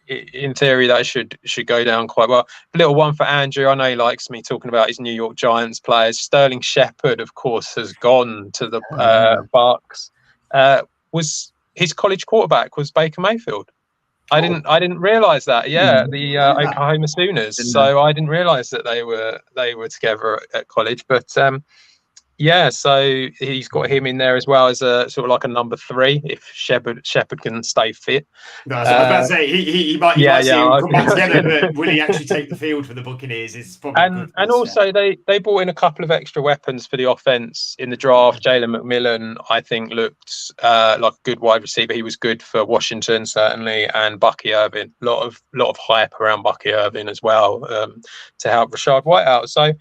in theory, that should go down quite well. A little one for Andrew. I know he likes me talking about his New York Giants players. Sterling Shepard, of course, has gone to the Bucs. Was his college quarterback was Baker Mayfield. I didn't realize that. Yeah, the Oklahoma Sooners. So I didn't realize that they were together at college. But so he's got him in there as well as a sort of like a number 3 if Shepard can stay fit. No, I was about to say he might see him come back together, but will he actually take the field for the Buccaneers? Is probably and also they brought in a couple of extra weapons for the offense in the draft. Jalen McMillan, I think, looked like a good wide receiver. He was good for Washington certainly, and Bucky Irvin. A lot of hype around Bucky Irvin as well to help Rachaad White out. So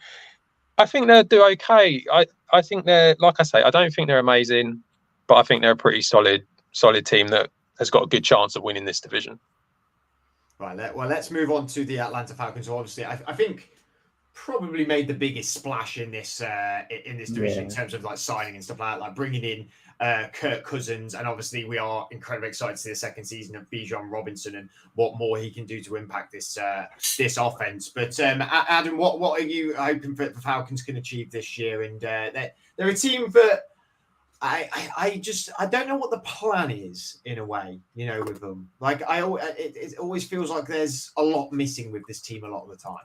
I think they'll do okay. I think they're, like I say, I don't think they're amazing, but I think they're a pretty solid team that has got a good chance of winning this division. Right. Well, let's move on to the Atlanta Falcons. So obviously, I think probably made the biggest splash in this division in terms of like signing and stuff like bringing in Kirk Cousins, and obviously we are incredibly excited to see the second season of Bijan Robinson and what more he can do to impact this offense. But Adam, what are you hoping for the Falcons can achieve this year? And they're a team that I don't know what the plan is in a way, with them. Like it always feels like there's a lot missing with this team a lot of the time.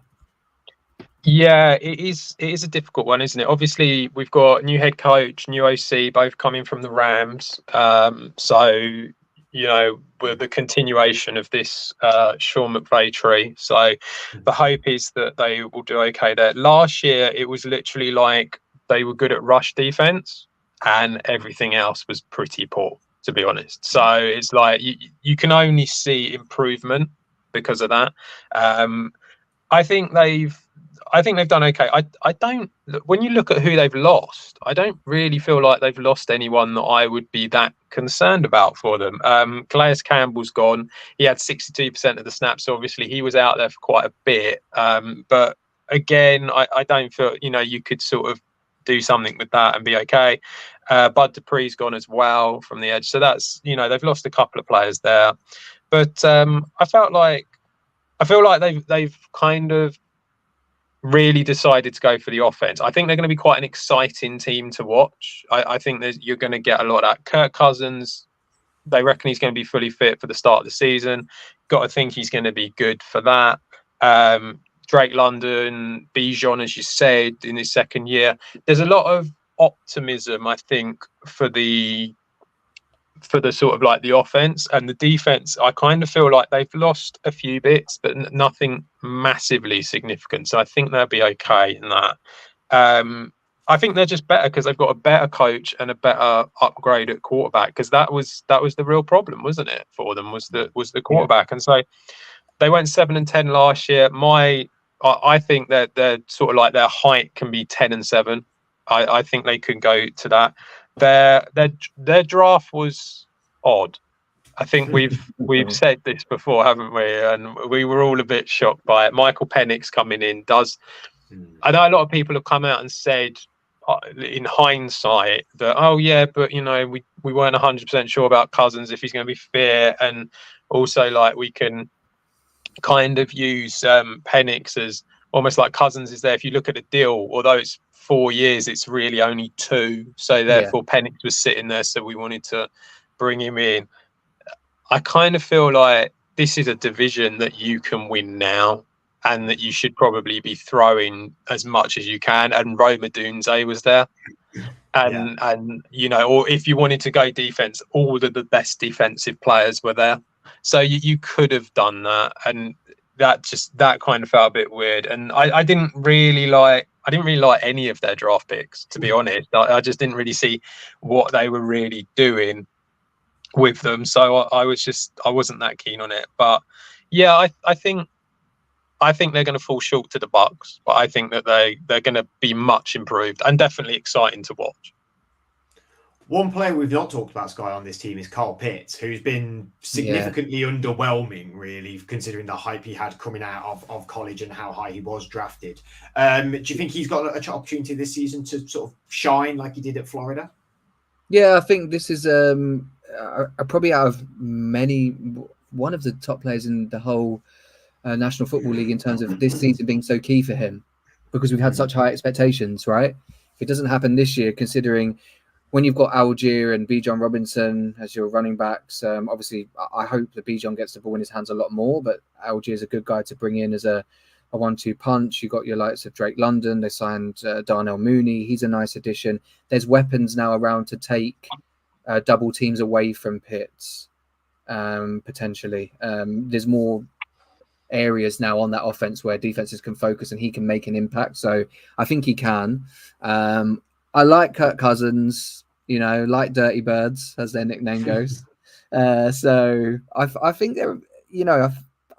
Yeah, it is a difficult one, isn't it? Obviously, we've got new head coach, new OC, both coming from the Rams. So, we're the continuation of this Sean McVay tree. So the hope is that they will do okay there. Last year, it was literally like they were good at rush defense and everything else was pretty poor, to be honest. So it's like you can only see improvement because of that. I think they've done okay. I don't. When you look at who they've lost, I don't really feel like they've lost anyone that I would be that concerned about for them. Calais Campbell's gone. He had 62% of the snaps. So obviously, he was out there for quite a bit. But again, I don't feel you could sort of do something with that and be okay. Bud Dupree's gone as well from the edge. So that's they've lost a couple of players there. But I feel like they've kind of really decided to go for the offense. I think they're going to be quite an exciting team to watch. I think that you're going to get a lot of that. Kirk Cousins, they reckon he's going to be fully fit for the start of the season. Got to think he's going to be good for that. Drake London, Bijan, as you said, in his second year. There's a lot of optimism, I think, for the sort of like the offense and the defense. I kind of feel like they've lost a few bits, but nothing massively significant. So I think they'll be okay in that. I think they're just better because they've got a better coach and a better upgrade at quarterback. Because that was the real problem, wasn't it, for them? Was the quarterback, and so they went 7-10 last year. I think that they're sort of like their height can be 10-7. I think they could go to that. Their draft was odd. I think we've said this before, haven't we? And we were all a bit shocked by it. Michael Penix coming in does. I know a lot of people have come out and said, in hindsight, that but we weren't 100% sure about Cousins if he's going to be fit, and also like we can kind of use Penix as almost like Cousins is there. If you look at the deal, although it's 4 years, it's really only 2, so therefore Penix was sitting there, so we wanted to bring him in. I kind of feel like this is a division that you can win now, and that you should probably be throwing as much as you can. And Rome Odunze was there. And or if you wanted to go defense, all of the best defensive players were there. So you could have done that. And that kind of felt a bit weird. And I didn't really like any of their draft picks, to be honest. I just didn't really see what they were really doing with them. So I wasn't that keen on it. But yeah, I think they're going to fall short to the Bucs, but I think that they're going to be much improved and definitely exciting to watch. One player we've not talked about, Sky, on this team is Kyle Pitts, who's been significantly underwhelming, really, considering the hype he had coming out of college and how high he was drafted. Do you think he's got an opportunity this season to sort of shine like he did at Florida? Yeah, I think this is probably out of many, one of the top players in the whole National Football League in terms of this season being so key for him, because we've had such high expectations, right? If it doesn't happen this year, considering when you've got Algier and Bijan Robinson as your running backs, obviously I hope that Bijan gets the ball in his hands a lot more, but Algier is a good guy to bring in as a 1-2 punch. You got your likes of Drake London. They signed Darnell Mooney. He's a nice addition. There's weapons now around to take double teams away from Pitts, potentially. There's more areas now on that offense where defenses can focus and he can make an impact. So I think he can. I like Kirk Cousins, like Dirty Birds, as their nickname goes. So I think they're,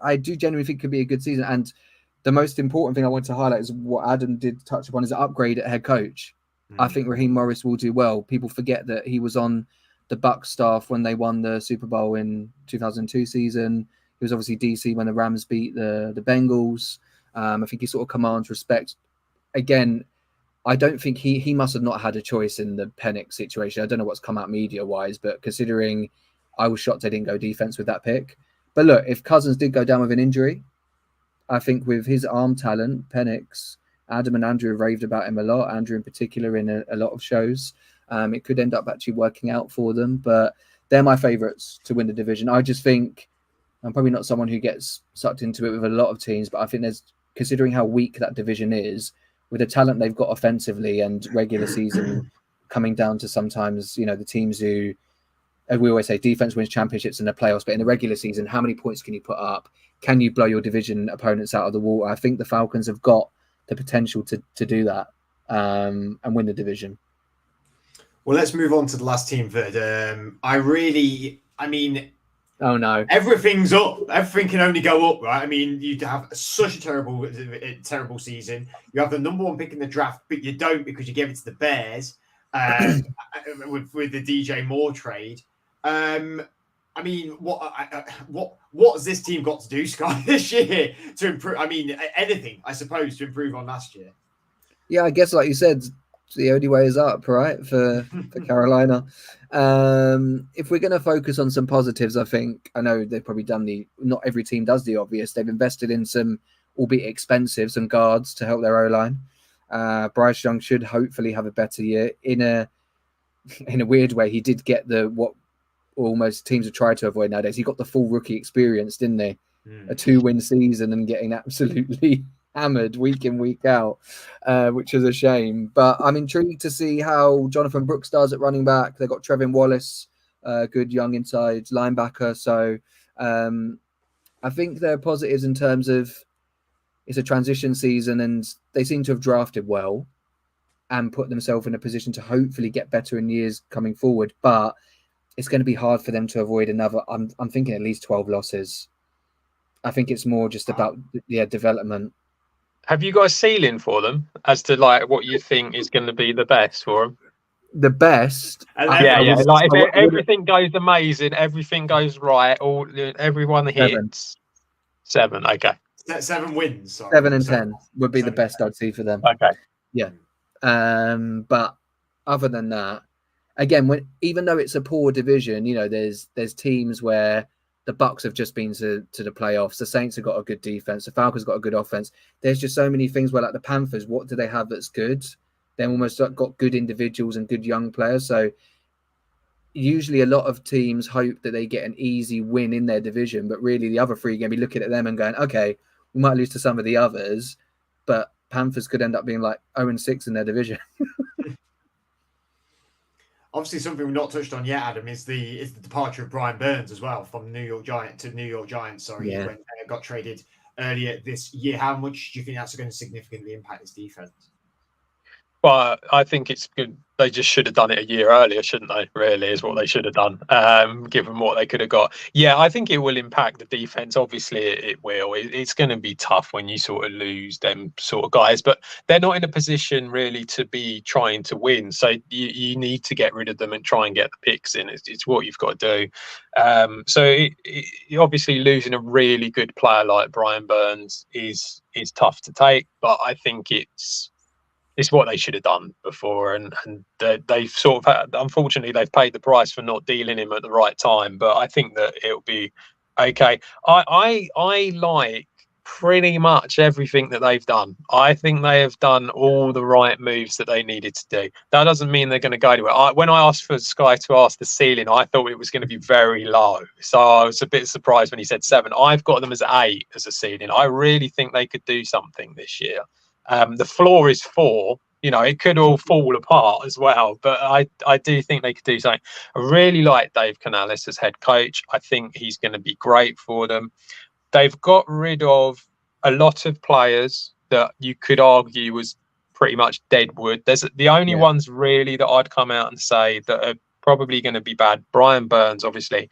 I do genuinely think it could be a good season. And the most important thing I want to highlight is what Adam did touch upon, is an upgrade at head coach. I think Raheem Morris will do well. People forget that he was on the Bucs staff when they won the Super Bowl in 2002 season. He was obviously DC when the Rams beat the Bengals. I think he sort of commands respect. Again, I don't think he must have not had a choice in the Penix situation. I don't know what's come out media-wise, but considering I was shocked they didn't go defense with that pick. But look, if Cousins did go down with an injury, I think with his arm talent, Penix, Adam and Andrew have raved about him a lot, Andrew in particular in a lot of shows. It could end up actually working out for them, but they're my favourites to win the division. I just think I'm probably not someone who gets sucked into it with a lot of teams, but I think considering how weak that division is, with the talent they've got offensively and regular season coming down to sometimes, the teams who, as we always say, defense wins championships in the playoffs, but in the regular season, how many points can you put up? Can you blow your division opponents out of the water? I think the Falcons have got the potential to do that and win the division. Well, let's move on to the last team, Verd. Oh no! Everything's up. Everything can only go up, right? I mean, you have such a terrible season. You have the number 1 pick in the draft, but you don't because you gave it to the Bears with the DJ Moore trade. What has this team got to do, Scott, this year to improve? I mean, anything, I suppose, to improve on last year. Yeah, I guess, like you said, the only way is up, right, for Carolina. If we're going to focus on some positives, I know they've probably done not every team does the obvious. They've invested in some, albeit expensive, some guards to help their O-line. Bryce Young should hopefully have a better year. In a weird way, he did get what almost teams have tried to avoid nowadays. He got the full rookie experience, didn't he? A 2-win season and getting absolutely hammered week in, week out, which is a shame. But I'm intrigued to see how Jonathan Brooks does at running back. They've got Trevin Wallace, good young inside linebacker. So I think there are positives in terms of it's a transition season and they seem to have drafted well. and put themselves in a position to hopefully get better in years coming forward. But it's going to be hard for them to avoid another. I'm thinking at least 12 losses. I think it's more just about development. Have you got a ceiling for them as to like what you think is going to be the best for them? The best, yeah. Like if everything goes amazing, everything goes right, everyone hits 7. Okay, 7 wins. Sorry. 7 and 10 would be the best I'd see for them. Okay, yeah. But other than that, again, even though it's a poor division, you know, there's teams where the Bucs have just been to the playoffs. The Saints have got a good defense. The Falcons got a good offense. There's just so many things where, like the Panthers, what do they have that's good? They've almost got good individuals and good young players. So usually a lot of teams hope that they get an easy win in their division, but really the other 3 are going to be looking at them and going, okay, we might lose to some of the others, but Panthers could end up being like 0-6 in their division. Obviously, something we've not touched on yet, Adam, is the departure of Brian Burns as well from New York Giants. Sorry, yeah. When got traded earlier this year. How much do you think that's going to significantly impact his defense? Well, I think it's good. They just should have done it a year earlier, shouldn't they? Really, is what they should have done, given what they could have got. Yeah, I think it will impact the defense. Obviously, it will. It's going to be tough when you sort of lose them sort of guys, but they're not in a position really to be trying to win. So you need to get rid of them and try and get the picks in. It's what you've got to do. So obviously losing a really good player like Brian Burns is tough to take, but I think it's what they should have done before, and they've sort of unfortunately they've paid the price for not dealing him at the right time. But I think that it'll be okay. I like pretty much everything that they've done. I think they have done all the right moves that they needed to do. That doesn't mean they're going to go anywhere. When I asked for Sky to ask the ceiling, I thought it was going to be very low. So I was a bit surprised when he said 7. I've got them as 8 as a ceiling. I really think they could do something this year. The floor is 4. You know, it could all fall apart as well, but I do think they could do something. I really like Dave Canales as head coach. I think he's going to be great for them. They've got rid of a lot of players that you could argue was pretty much dead wood. There's the only ones really that I'd come out and say that are probably going to be bad. Brian Burns, obviously.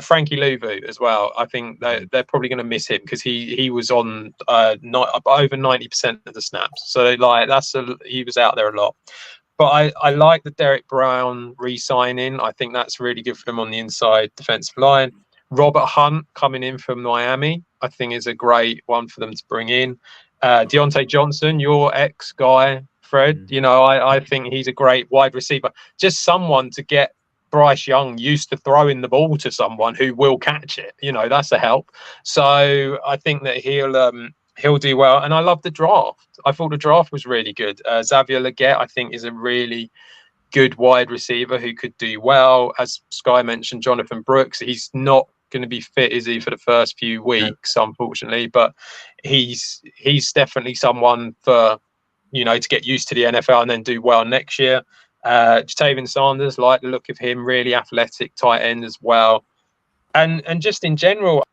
Frankie Louvu as well. I think they're probably going to miss him because he was on over 90% of the snaps. So like he was out there a lot. But I like the Derek Brown re-signing. I think that's really good for them on the inside defensive line. Robert Hunt coming in from Miami, I think is a great one for them to bring in. Deontay Johnson, your ex-guy, Fred, you know, I think he's a great wide receiver. Just someone to get Bryce Young used to throwing the ball to someone who will catch it. You know, that's a help. So I think that he'll do well. And I love the draft. I thought the draft was really good. Xavier Legette, I think, is a really good wide receiver who could do well. As Sky mentioned, Jonathan Brooks, he's not going to be fit, is he, for the first few weeks, unfortunately, but he's definitely someone for, you know, to get used to the NFL and then do well next year. Jatavian Sanders, like the look of him, really athletic tight end as well, and just in general,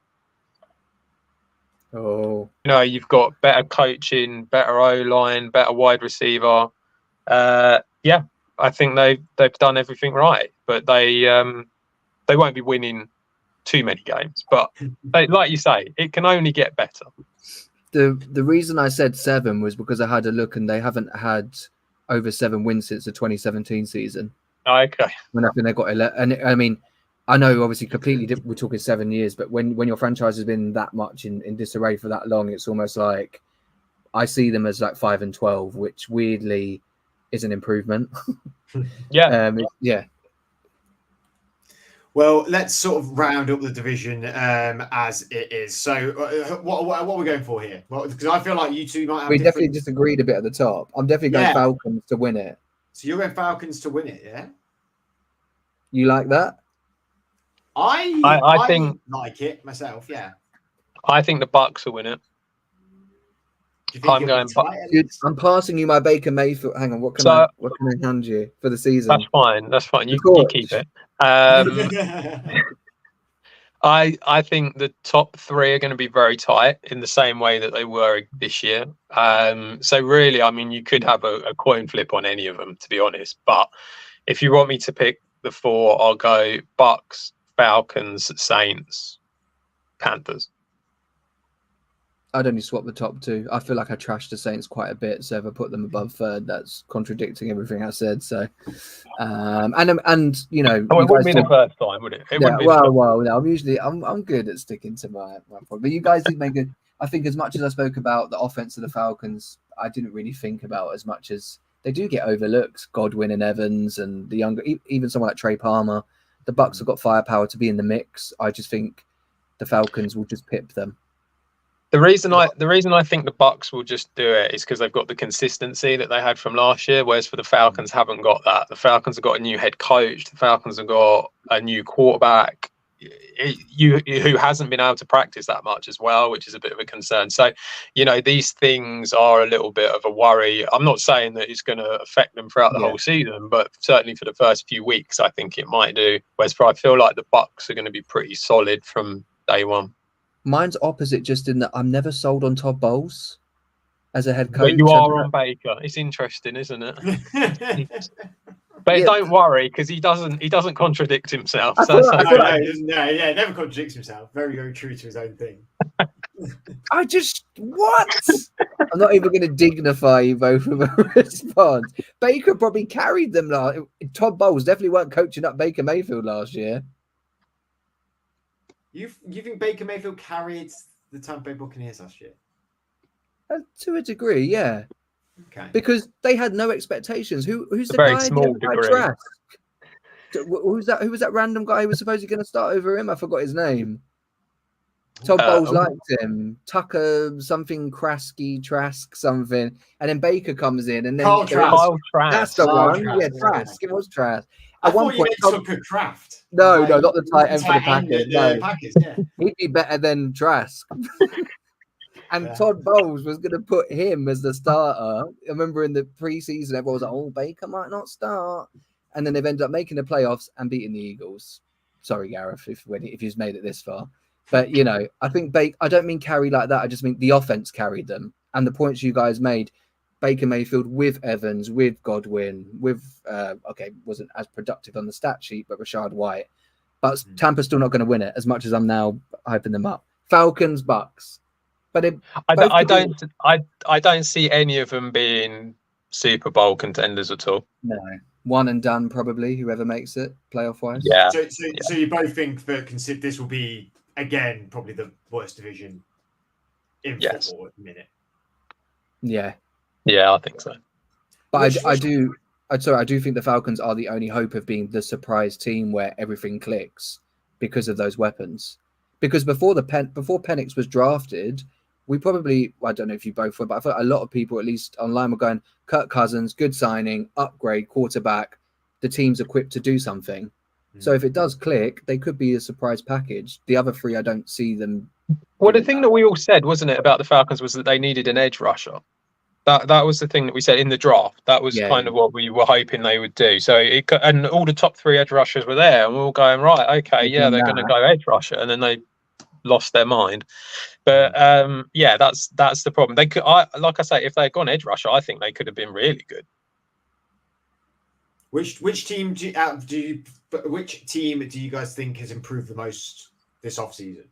you know, you've got better coaching, better O-line, better wide receiver. Yeah, I think they've done everything right, but they won't be winning too many games. But like you say, it can only get better. The reason I said 7 was because I had a look and they haven't had over 7 wins since the 2017 season. Okay. When I think they got 11. And I mean, I know obviously completely we're talking 7 years, but when your franchise has been that much in disarray for that long, it's almost like I see them as like 5 and 12, which weirdly is an improvement. Yeah. Yeah. Well, let's sort of round up the division as it is. So, what are we going for here? Because I feel like you two might have. We definitely disagreed a bit at the top. I'm definitely going Falcons to win it. So you're going Falcons to win it, yeah? You like that? I think like it myself, yeah. I think the Bucs will win it. I'm going. I'm passing you my Baker Mayfield. Hang on, what can I hand you for the season? That's fine. You keep it. I I think the top three are going to be very tight in the same way that they were this year. So really, I mean, you could have a coin flip on any of them, to be honest. But if you want me to pick the four, I'll go Bucks, Falcons, Saints, Panthers. I'd only swap the top two. I feel like I trashed the Saints quite a bit, so if I put them above third, that's contradicting everything I said. So, and you know, it wouldn't be the first time, would it? Well, no, I'm good at sticking to my point. But you guys did make it. I think as much as I spoke about the offense of the Falcons, I didn't really think about as much as they do get overlooked. Godwin and Evans and the younger, even someone like Trey Palmer. The Bucks have got firepower to be in the mix. I just think the Falcons will just pip them. The reason I think the Bucks will just do it is because they've got the consistency that they had from last year, whereas for the Falcons haven't got that. The Falcons have got a new head coach. The Falcons have got a new quarterback who hasn't been able to practice that much as well, which is a bit of a concern. So, you know, these things are a little bit of a worry. I'm not saying that it's going to affect them throughout the whole season, but certainly for the first few weeks, I think it might do. Whereas I feel like the Bucks are going to be pretty solid from day one. Mine's opposite, just in that I'm never sold on Todd Bowles as a head coach. But you are on Baker. It's interesting, isn't it? But don't worry, because he doesn't contradict himself. No, never contradicts himself. Very, very true to his own thing. What? I'm not even going to dignify you both with a response. Baker probably carried them last. Todd Bowles definitely weren't coaching up Baker Mayfield last year. You think Baker Mayfield carried the Tampa Bay Buccaneers last year? To a degree, yeah. Okay. Because they had no expectations. Who's the very guy? Small degree. Trask? Who's that? Who was that random guy who was supposedly going to start over him? I forgot his name. Todd Bowles liked him. Tucker something Trask something, and then Baker comes in, and then Trask. That's the one. Yeah, Trask. It was Trask. At one point, Tucker Kraft. No, not the tight end for the Packers. No, Packers, he'd be better than Trask. And Todd Bowles was going to put him as the starter. I remember in the preseason, everyone was like, "Oh, Baker might not start," and then they've ended up making the playoffs and beating the Eagles. Sorry, Gareth, if you've made it this far. But you know, I think I don't mean carry like that. I just mean the offense carried them, and the points you guys made. Baker Mayfield with Evans, with Godwin, with wasn't as productive on the stat sheet, but Rashad White. But Tampa's still not going to win it, as much as I'm now hyping them up. Falcons, Bucks. But I don't see any of them being Super Bowl contenders at all. No, one and done probably. Whoever makes it playoff wise. Yeah. So you both think that this will be again probably the worst division in football at the minute. Yeah. Yeah, I think so. But I do think the Falcons are the only hope of being the surprise team where everything clicks because of those weapons. Because before Penix was drafted, we probably, I don't know if you both were, but I thought a lot of people, at least online, were going, Kirk Cousins, good signing, upgrade, quarterback. The team's equipped to do something. So if it does click, they could be a surprise package. The other three, I don't see them. Well, the thing that we all said, wasn't it, about the Falcons was that they needed an edge rusher. That was the thing that we said in the draft. That was kind of what we were hoping they would do. So and all the top three edge rushers were there, and we were all going, right, okay, they're going to go edge rusher, and then they lost their mind. But that's the problem. They could, like I say, if they had gone edge rusher, I think they could have been really good. Which team do you guys think has improved the most this offseason?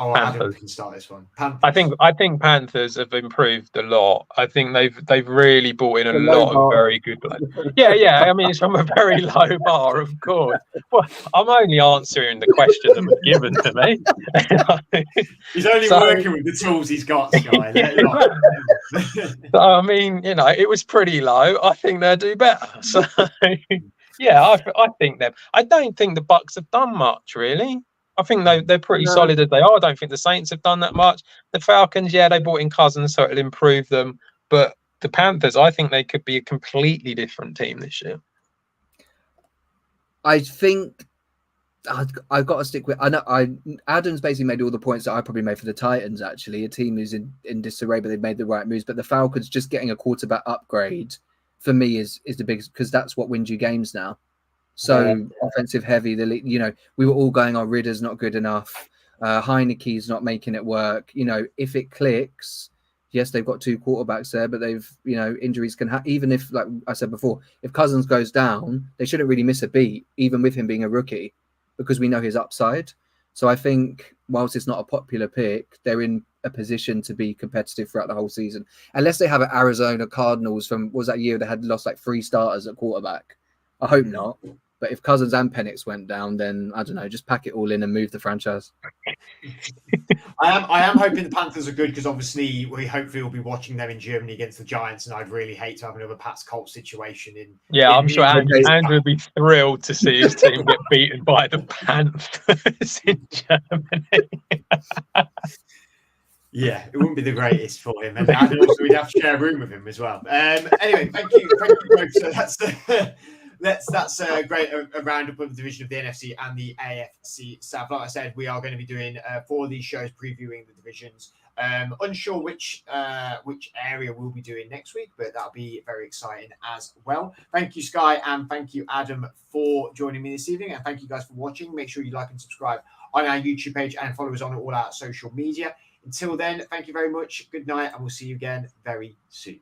Oh, Adam can start this one. Panthers. I think Panthers have improved a lot. I think they've really brought in a lot of very good players. Yeah. I mean, it's from a very low bar, of course. Well, I'm only answering the question that was given to me. He's only working with the tools he's got, Sky. I mean, you know, it was pretty low. I think they'll do better. So, yeah, I think them. I don't think the Bucks have done much, really. I think they're pretty solid as they are. I don't think the Saints have done that much. The Falcons, they brought in Cousins, so it'll improve them. But the Panthers, I think they could be a completely different team this year. I think I've got to stick with. I know Adam's basically made all the points that I probably made for the Titans. Actually, a team who's in disarray, but they've made the right moves. But the Falcons just getting a quarterback upgrade for me is the biggest, because that's what wins you games now. so offensive heavy. We were all going, "Oh, Ridder's not good enough. Heineke's not making it work." If it clicks, yes, they've got 2 quarterbacks there, but they've, injuries can happen. Even if, like I said before, if Cousins goes down, they shouldn't really miss a beat, even with him being a rookie, because we know his upside. So I think whilst it's not a popular pick, they're in a position to be competitive throughout the whole season. Unless they have an Arizona Cardinals from, what was that year they had lost like 3 starters at quarterback? I hope not. But if Cousins and Penix went down, then I don't know, just pack it all in and move the franchise. I am hoping the Panthers are good because obviously we hopefully will be watching them in Germany against the Giants, and I'd really hate to have another Pats Colts situation I'm sure Andrew would be thrilled to see his team get beaten by the Panthers in Germany. Yeah, it wouldn't be the greatest for him, and also we'd have to share a room with him as well. Anyway, thank you both. So that's a great a roundup of the division of the NFC and the AFC South. Like I said, we are going to be doing 4 of these shows previewing the divisions. Unsure which area we'll be doing next week, but that'll be very exciting as well. Thank you, Sky, and thank you, Adam, for joining me this evening, and thank you guys for watching. Make sure you like and subscribe on our YouTube page and follow us on all our social media. Until then, thank you very much. Good night, and we'll see you again very soon.